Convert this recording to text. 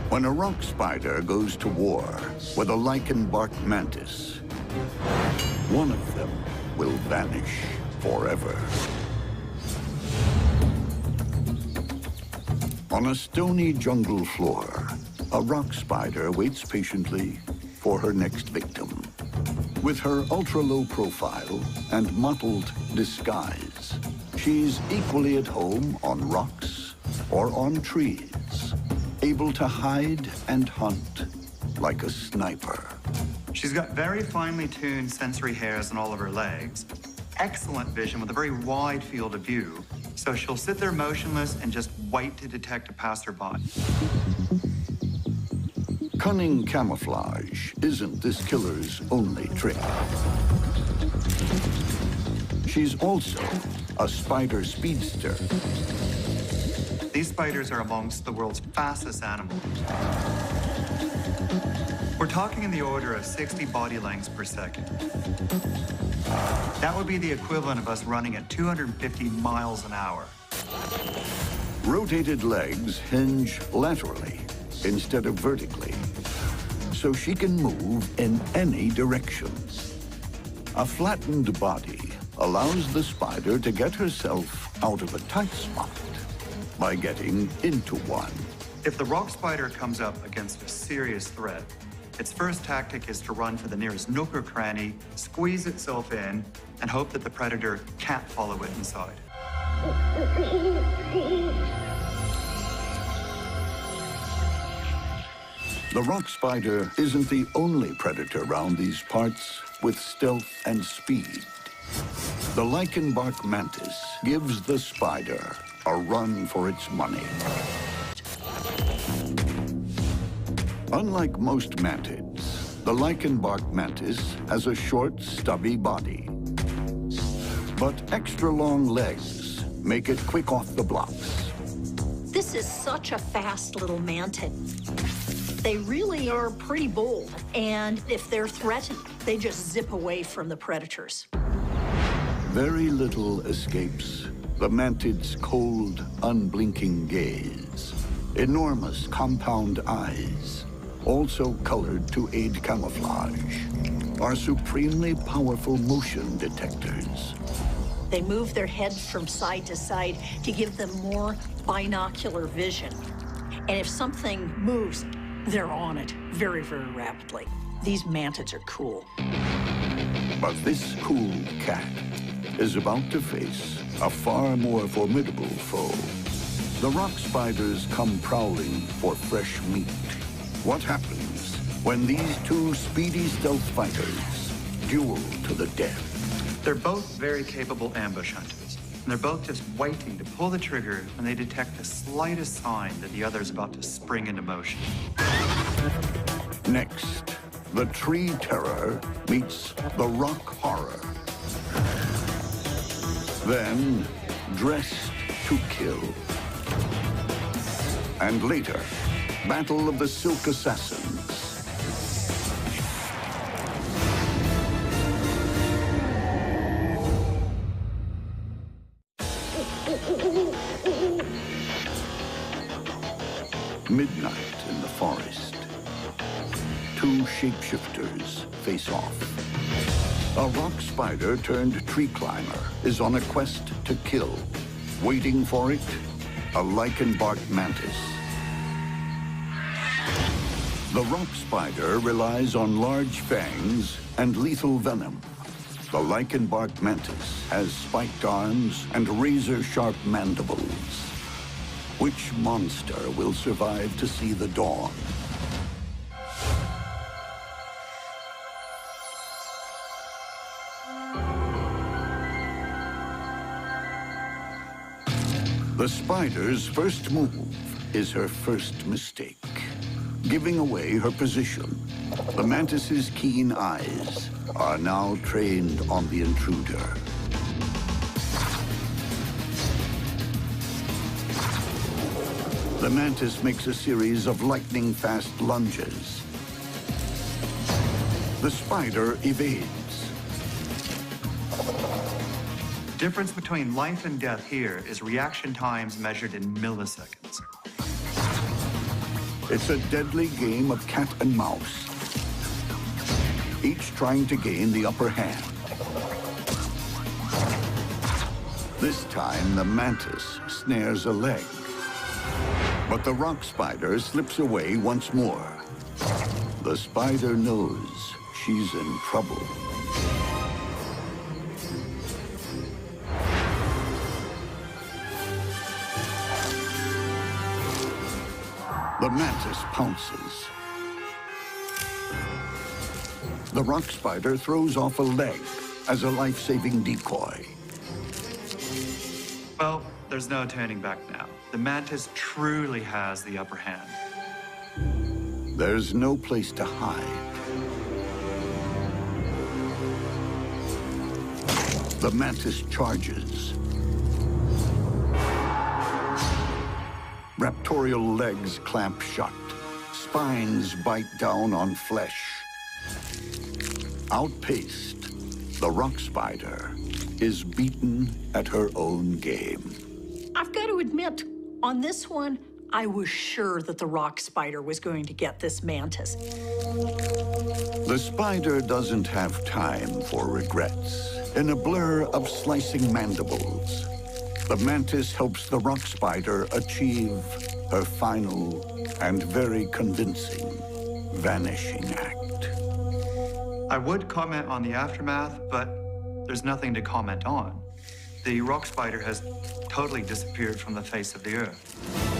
When a rock spider goes to war with a lichen bark mantis, one of them will vanish forever. On a stony jungle floor, a rock spider waits patiently for her next victim. With her ultra-low profile and mottled disguise, she's equally at home on rocks or on trees, able to hide and hunt like a sniper. She's got very finely tuned sensory hairs on all of her legs, excellent vision with a very wide field of view, so she'll sit there motionless and just wait to detect a passerby. Cunning camouflage isn't this killer's only trick. She's also a spider speedster. These spiders are amongst the world's fastest animals. We're talking in the order of 60 body lengths per second. That would be the equivalent of us running at 250 miles an hour. Rotated legs hinge laterally instead of vertically, so she can move in any direction. A flattened body allows the spider to get herself out of a tight spot by getting into one. If the rock spider comes up against a serious threat, its first tactic is to run for the nearest nook or cranny, squeeze itself in, and hope that the predator can't follow it inside. The rock spider isn't the only predator around these parts with stealth and speed. The lichen bark mantis gives the spider a run for its money. Unlike most mantids, the lichen bark mantis has a short, stubby body. But extra long legs make it quick off the blocks. This is such a fast little mantid. They really are pretty bold, and if they're threatened, they just zip away from the predators. Very little escapes the mantid's cold, unblinking gaze. Enormous compound eyes, also colored to aid camouflage, are supremely powerful motion detectors. They move their heads from side to side to give them more binocular vision. And if something moves, they're on it very, very rapidly. These mantids are cool. But this cool cat is about to face a far more formidable foe. The rock spiders come prowling for fresh meat. What happens when these two speedy stealth fighters duel to the death? They're both very capable ambush hunters, and they're both just waiting to pull the trigger when they detect the slightest sign that the other's about to spring into motion. Next, the tree terror meets the rock horror. Then, dressed to kill. And later, Battle of the Silk Assassins. Midnight in the forest. Two shapeshifters face off. A rock spider turned tree climber is on a quest to kill. Waiting for it, a lichen bark mantis. The rock spider relies on large fangs and lethal venom. The lichen bark mantis has spiked arms and razor-sharp mandibles. Which monster will survive to see the dawn? The spider's first move is her first mistake, giving away her position. The mantis's keen eyes are now trained on the intruder. The mantis makes a series of lightning-fast lunges. The spider evades. The difference between life and death here is reaction times measured in milliseconds. It's a deadly game of cat and mouse, each trying to gain the upper hand. This time, the mantis snares a leg, but the rock spider slips away once more. The spider knows she's in trouble. The mantis pounces. The rock spider throws off a leg as a life-saving decoy. Well, there's no turning back now. The mantis truly has the upper hand. There's no place to hide. The mantis charges. Raptorial legs clamp shut. Spines bite down on flesh. Outpaced, the rock spider is beaten at her own game. I've got to admit, on this one, I was sure that the rock spider was going to get this mantis. The spider doesn't have time for regrets. In a blur of slicing mandibles, the mantis helps the rock spider achieve her final and very convincing vanishing act. I would comment on the aftermath, but there's nothing to comment on. The rock spider has totally disappeared from the face of the earth.